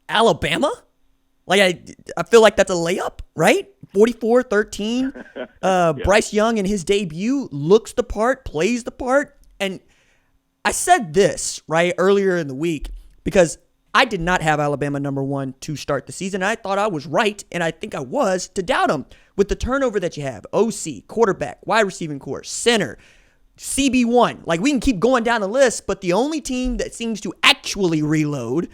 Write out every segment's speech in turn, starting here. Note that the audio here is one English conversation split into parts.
Alabama? Like, I feel like that's a layup, right? 44-13. Yeah. Bryce Young in his debut looks the part, plays the part. And I said this, right, earlier in the week because I did not have Alabama number 1 to start the season. I thought I was right, and I think I was, to doubt them. With the turnover that you have, OC, quarterback, wide receiving core, center, CB1. Like, we can keep going down the list, but the only team that seems to actually reload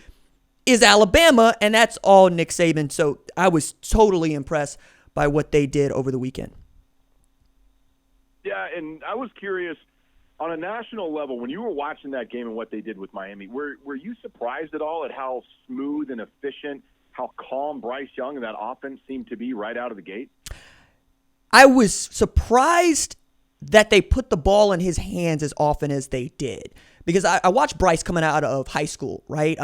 is Alabama, and that's all Nick Saban. So I was totally impressed by what they did over the weekend. Yeah, and I was curious, on a national level, when you were watching that game and what they did with Miami, were you surprised at all at how smooth and efficient, how calm Bryce Young and that offense seemed to be right out of the gate? I was surprised that they put the ball in his hands as often as they did. Because I watched Bryce coming out of high school, right?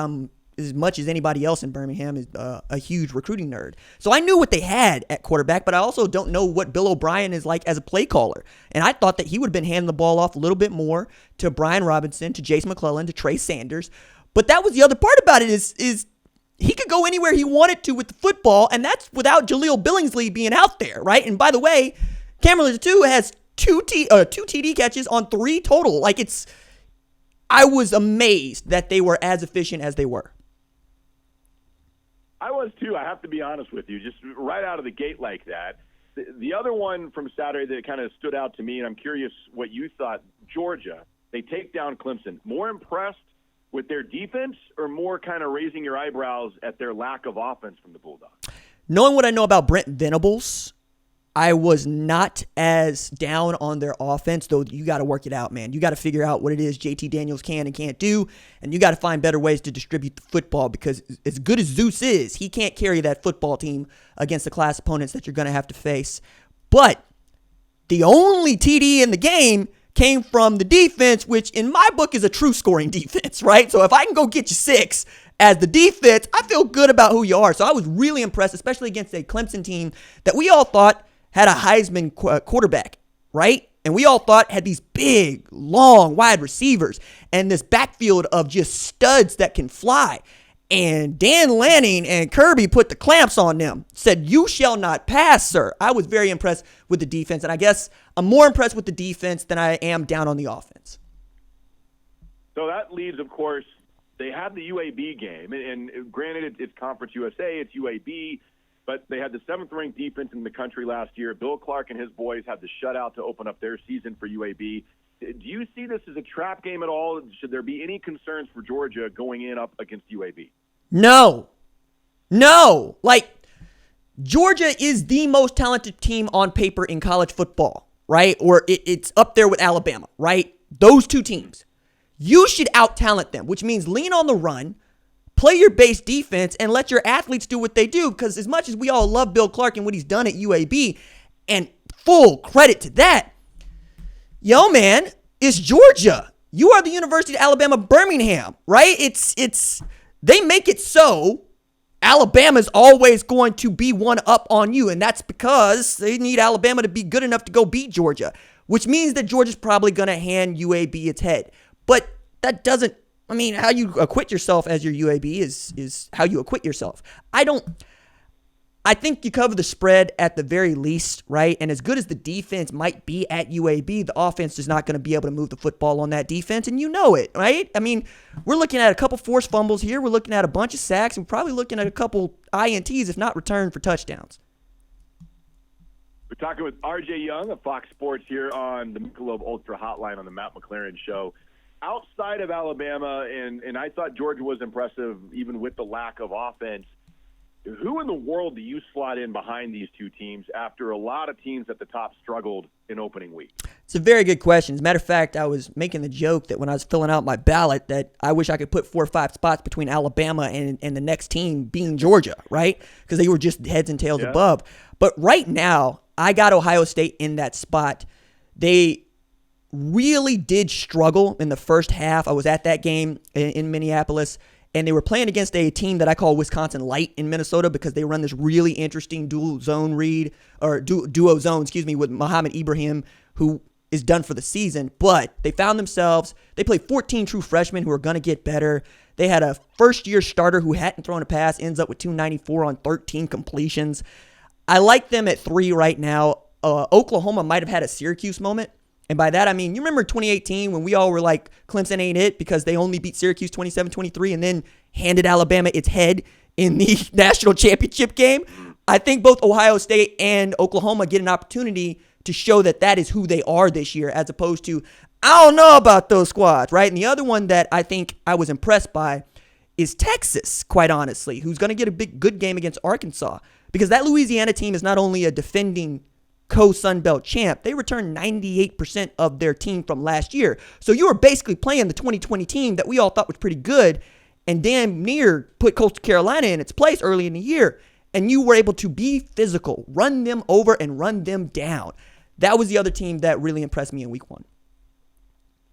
As much as anybody else in Birmingham is a huge recruiting nerd. So I knew what they had at quarterback, but I also don't know what Bill O'Brien is like as a play caller. And I thought that he would have been handing the ball off a little bit more to Brian Robinson, to Jace McClellan, to Trey Sanders. But that was the other part about it is he could go anywhere he wanted to with the football, and that's without Jaleel Billingsley being out there, right? And by the way, Cameron Latu has two TD catches on 3 total. I was amazed that they were as efficient as they were. I was too. I have to be honest with you, just right out of the gate like that. The other one from Saturday that kind of stood out to me, and I'm curious what you thought, Georgia, they take down Clemson. More impressed with their defense or more kind of raising your eyebrows at their lack of offense from the Bulldogs? Knowing what I know about Brent Venables, I was not as down on their offense, though you got to work it out, man. You got to figure out what it is JT Daniels can and can't do, and you got to find better ways to distribute the football because as good as Zeus is, he can't carry that football team against the class opponents that you're going to have to face. But the only TD in the game came from the defense, which in my book is a true scoring defense, right? So if I can go get you 6 as the defense, I feel good about who you are. So I was really impressed, especially against a Clemson team that we all thought had a Heisman quarterback, right? And we all thought had these big, long, wide receivers and this backfield of just studs that can fly. And Dan Lanning and Kirby put the clamps on them, said, "You shall not pass, sir." I was very impressed with the defense, and I guess I'm more impressed with the defense than I am down on the offense. So that leaves, of course, they had the UAB game, and granted, it's Conference USA, it's UAB, but they had the 7th-ranked defense in the country last year. Bill Clark and his boys had the shutout to open up their season for UAB. Do you see this as a trap game at all? Should there be any concerns for Georgia going in up against UAB? No. Georgia is the most talented team on paper in college football, right? Or it's up there with Alabama, right? Those 2 teams. You should out-talent them, which means lean on the run, play your base defense, and let your athletes do what they do. Because as much as we all love Bill Clark and what he's done at UAB, and full credit to that, yo, man, it's Georgia. You are the University of Alabama, Birmingham, right? They make it so Alabama's always going to be one up on you, and that's because they need Alabama to be good enough to go beat Georgia, which means that Georgia's probably going to hand UAB its head. But that doesn't, how you acquit yourself as your UAB is how you acquit yourself. I think you cover the spread at the very least, right? And as good as the defense might be at UAB, the offense is not going to be able to move the football on that defense, and you know it, right? We're looking at a couple forced fumbles here. We're looking at a bunch of sacks. We're probably looking at a couple INTs, if not returned for touchdowns. We're talking with RJ Young of Fox Sports here on the Michelob Ultra Hotline on the Matt McLaren Show. Outside of Alabama, and I thought Georgia was impressive even with the lack of offense, who in the world do you slot in behind these 2 teams after a lot of teams at the top struggled in opening week? It's a very good question. As a matter of fact, I was making the joke that when I was filling out my ballot that I wish I could put 4 or 5 spots between Alabama and the next team being Georgia, right? Because they were just heads and tails above. But right now, I got Ohio State in that spot. They really did struggle in the first half. I was at that game in Minneapolis, and they were playing against a team that I call Wisconsin Light in Minnesota because they run this really interesting duo zone with Muhammad Ibrahim, who is done for the season. But they found themselves, they played 14 true freshmen who are going to get better. They had a first-year starter who hadn't thrown a pass, ends up with 294 on 13 completions. I like them at 3 right now. Oklahoma might have had a Syracuse moment. And by that, I mean, you remember 2018 when we all were like, Clemson ain't it because they only beat Syracuse 27-23 and then handed Alabama its head in the national championship game? I think both Ohio State and Oklahoma get an opportunity to show that that is who they are this year, as opposed to, I don't know about those squads, right? And the other one that I think I was impressed by is Texas, quite honestly, who's going to get a good game against Arkansas, because that Louisiana team is not only a defending co-Sun Belt champ, they returned 98% of their team from last year. So you were basically playing the 2020 team that we all thought was pretty good and damn near put Coastal Carolina in its place early in the year. And you were able to be physical, run them over and run them down. That was the other team that really impressed me in week 1.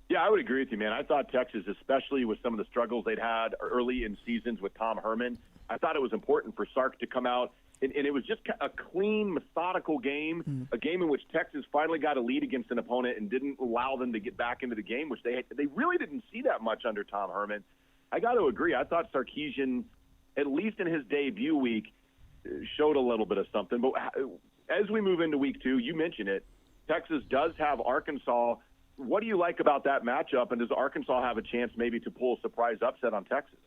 Yeah, I would agree with you, man. I thought Texas, especially with some of the struggles they'd had early in seasons with Tom Herman, I thought it was important for Sark to come out. And it was just a clean, methodical game, a game in which Texas finally got a lead against an opponent and didn't allow them to get back into the game, which they really didn't see that much under Tom Herman. I got to agree. I thought Sarkisian, at least in his debut week, showed a little bit of something. But as we move into week 2, you mentioned it, Texas does have Arkansas. What do you like about that matchup, and does Arkansas have a chance maybe to pull a surprise upset on Texas?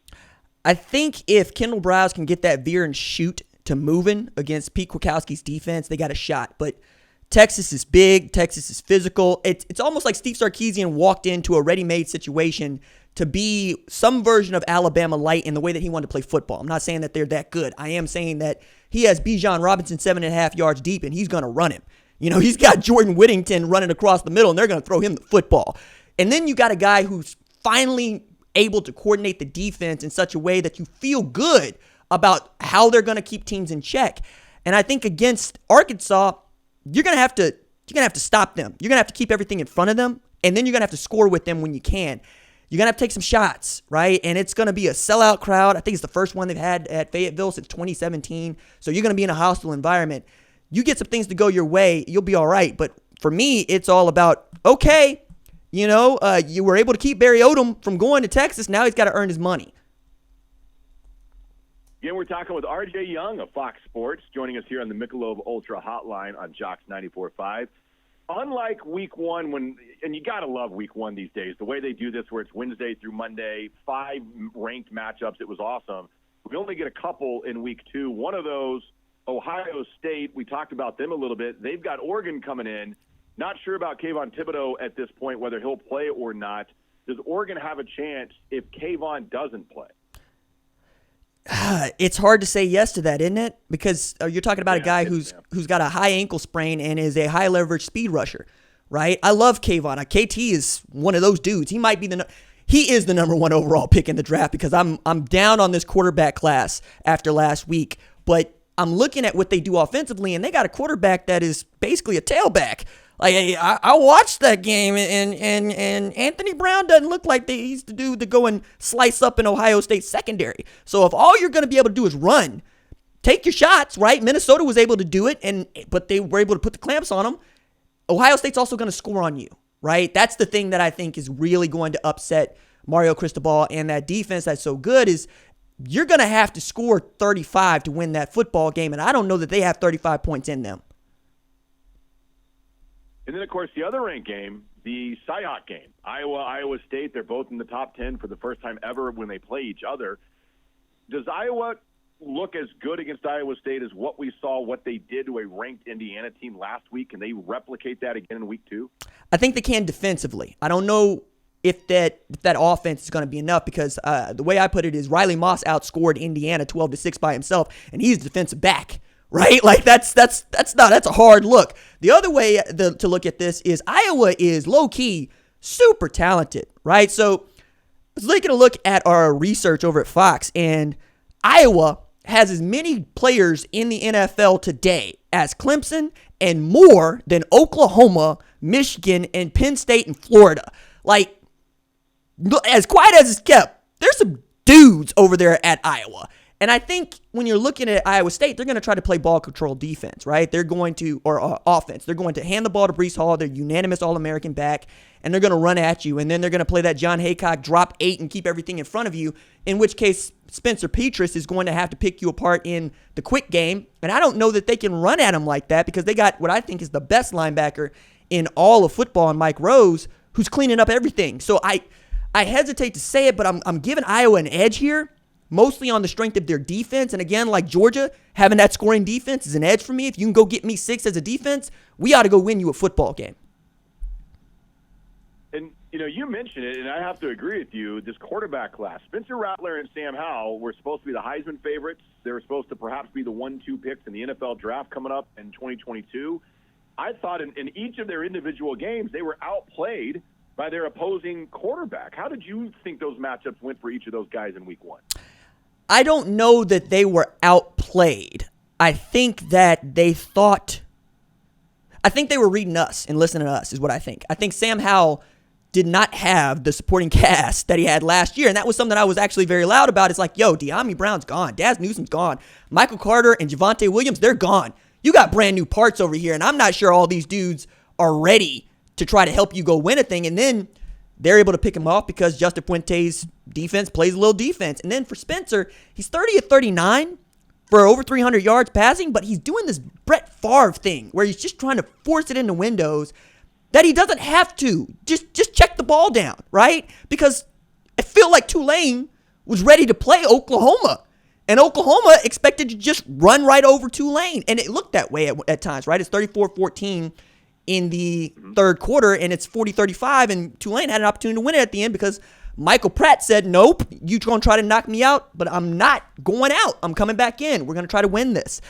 I think if Kendall Browse can get that veer and shoot to moving against Pete Kwiatkowski's defense, they got a shot. But Texas is big. Texas is physical. It's almost like Steve Sarkisian walked into a ready-made situation to be some version of Alabama light in the way that he wanted to play football. I'm not saying that they're that good. I am saying that he has Bijan Robinson 7.5 yards deep, and he's going to run him. You know, he's got Jordan Whittington running across the middle, and they're going to throw him the football. And then you got a guy who's finally able to coordinate the defense in such a way that you feel good about how they're going to keep teams in check. And I think against Arkansas, you're going to have to stop them. You're going to have to keep everything in front of them, and then you're going to have to score with them when you can. You're going to have to take some shots, right? And it's going to be a sellout crowd. I think it's the first one they've had at Fayetteville since 2017. So you're going to be in a hostile environment. You get some things to go your way, you'll be all right. But for me, it's all about, okay, you were able to keep Barry Odom from going to Texas. Now he's got to earn his money. Again, we're talking with R.J. Young of Fox Sports, joining us here on the Michelob Ultra Hotline on Jocks 94.5. Unlike week 1, and you got to love week 1 these days, the way they do this where it's Wednesday through Monday, 5 ranked matchups, it was awesome. We only get a couple in week 2. One of those, Ohio State, we talked about them a little bit. They've got Oregon coming in. Not sure about Kayvon Thibodeau at this point, whether he'll play or not. Does Oregon have a chance if Kayvon doesn't play? It's hard to say yes to that, isn't it? Because you're talking about a guy who's got a high ankle sprain and is a high leverage speed rusher, right? I love Kayvon. KT is one of those dudes. He is the number 1 overall pick in the draft because I'm down on this quarterback class after last week, but I'm looking at what they do offensively, and they got a quarterback that is basically a tailback. Like, I watched that game, and Anthony Brown doesn't look like he's the dude to go and slice up in Ohio State secondary. So if all you're going to be able to do is run, take your shots, right? Minnesota was able to do it, but they were able to put the clamps on them. Ohio State's also going to score on you, right? That's the thing that I think is really going to upset Mario Cristobal and that defense that's so good is you're going to have to score 35 to win that football game, and I don't know that they have 35 points in them. And then, of course, the other ranked game, the Cyhawk game, Iowa State, they're both in the top 10 for the first time ever when they play each other. Does Iowa look as good against Iowa State as what we saw, what they did to a ranked Indiana team last week? Can they replicate that again in week 2? I think they can defensively. I don't know if that offense is going to be enough because the way I put it is Riley Moss outscored Indiana 12-6 by himself, and he's defensive back. Right? Like that's a hard look. The other way to look at this is Iowa is low-key super talented, right? So I was taking a look at our research over at Fox, and Iowa has as many players in the NFL today as Clemson and more than Oklahoma, Michigan, and Penn State and Florida. Like, as quiet as it's kept, there's some dudes over there at Iowa. And I think when you're looking at Iowa State, they're going to try to play ball control defense, right? They're going to, or offense. They're going to hand the ball to Breece Hall, their unanimous All-American back, and they're going to run at you. And then they're going to play that John Haycock drop 8 and keep everything in front of you, in which case Spencer Petras is going to have to pick you apart in the quick game. And I don't know that they can run at him like that because they got what I think is the best linebacker in all of football in Mike Rose, who's cleaning up everything. So I hesitate to say it, but I'm giving Iowa an edge here, mostly on the strength of their defense. And again, like Georgia, having that scoring defense is an edge for me. If you can go get me 6 as a defense, we ought to go win you a football game. And, you mentioned it, and I have to agree with you, this quarterback class. Spencer Rattler and Sam Howell were supposed to be the Heisman favorites. They were supposed to perhaps be the 1-2 picks in the NFL draft coming up in 2022. I thought in each of their individual games, they were outplayed by their opposing quarterback. How did you think those matchups went for each of those guys in week 1? I don't know that they were outplayed. I think that they were reading us and listening to us is what I think. I think Sam Howell did not have the supporting cast that he had last year, and that was something I was actually very loud about. It's like, yo, De'Ami Brown's gone. Daz Newsom's gone. Michael Carter and Javonte Williams, they're gone. You got brand new parts over here, and I'm not sure all these dudes are ready to try to help you go win a thing. And then they're able to pick him off because Justin Fuente's defense plays a little defense. And then for Spencer, he's 30 of 39 for over 300 yards passing, but he's doing this Brett Favre thing where he's just trying to force it into windows that he doesn't have to. Just check the ball down, right? Because I feel like Tulane was ready to play Oklahoma. And Oklahoma expected to just run right over Tulane. And it looked that way at times, right? It's 34-14 in the third quarter, and it's 40-35, and Tulane had an opportunity to win it at the end because Michael Pratt said, nope, you're going to try to knock me out, but I'm not going out. I'm coming back in. We're going to try to win this.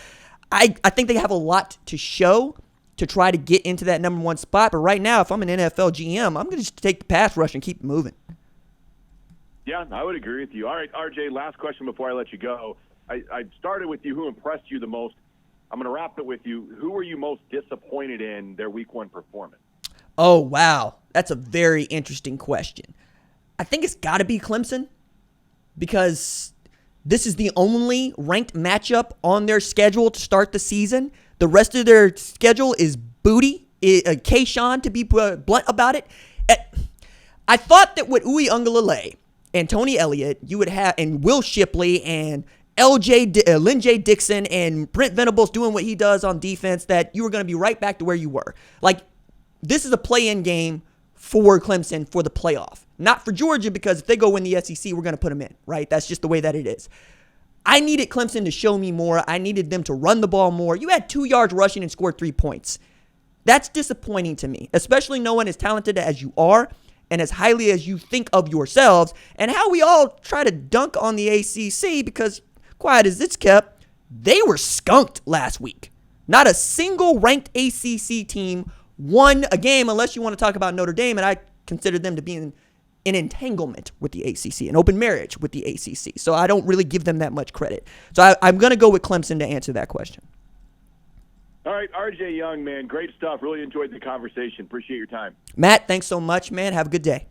I think they have a lot to show to try to get into that number 1 spot, but right now, if I'm an NFL GM, I'm going to just take the pass rush and keep moving. Yeah, I would agree with you. All right, RJ, last question before I let you go. I started with you. Who impressed you the most? I'm going to wrap it with you. Who were you most disappointed in their week 1 performance? Oh, wow. That's a very interesting question. I think it's got to be Clemson because this is the only ranked matchup on their schedule to start the season. The rest of their schedule is booty. Kayshawn, to be blunt about it. I thought that with Uwe Ungalale and Tony Elliott, you would have, and Will Shipley and Lynn J. Dixon and Brent Venables doing what he does on defense, that you were going to be right back to where you were. Like, this is a play-in game for Clemson for the playoff. Not for Georgia, because if they go win the SEC, we're going to put them in, right? That's just the way that it is. I needed Clemson to show me more. I needed them to run the ball more. You had 2 yards rushing and scored 3 points. That's disappointing to me, especially knowing as talented as you are and as highly as you think of yourselves, and how we all try to dunk on the ACC because, quiet as it's kept, they were skunked last week. Not a single ranked ACC team won a game, unless you want to talk about Notre Dame, and I consider them to be in an entanglement with the ACC, an open marriage with the ACC. So I don't really give them that much credit. So I'm going to go with Clemson to answer that question. All right, RJ Young, man, great stuff. Really enjoyed the conversation. Appreciate your time. Matt, thanks so much, man. Have a good day.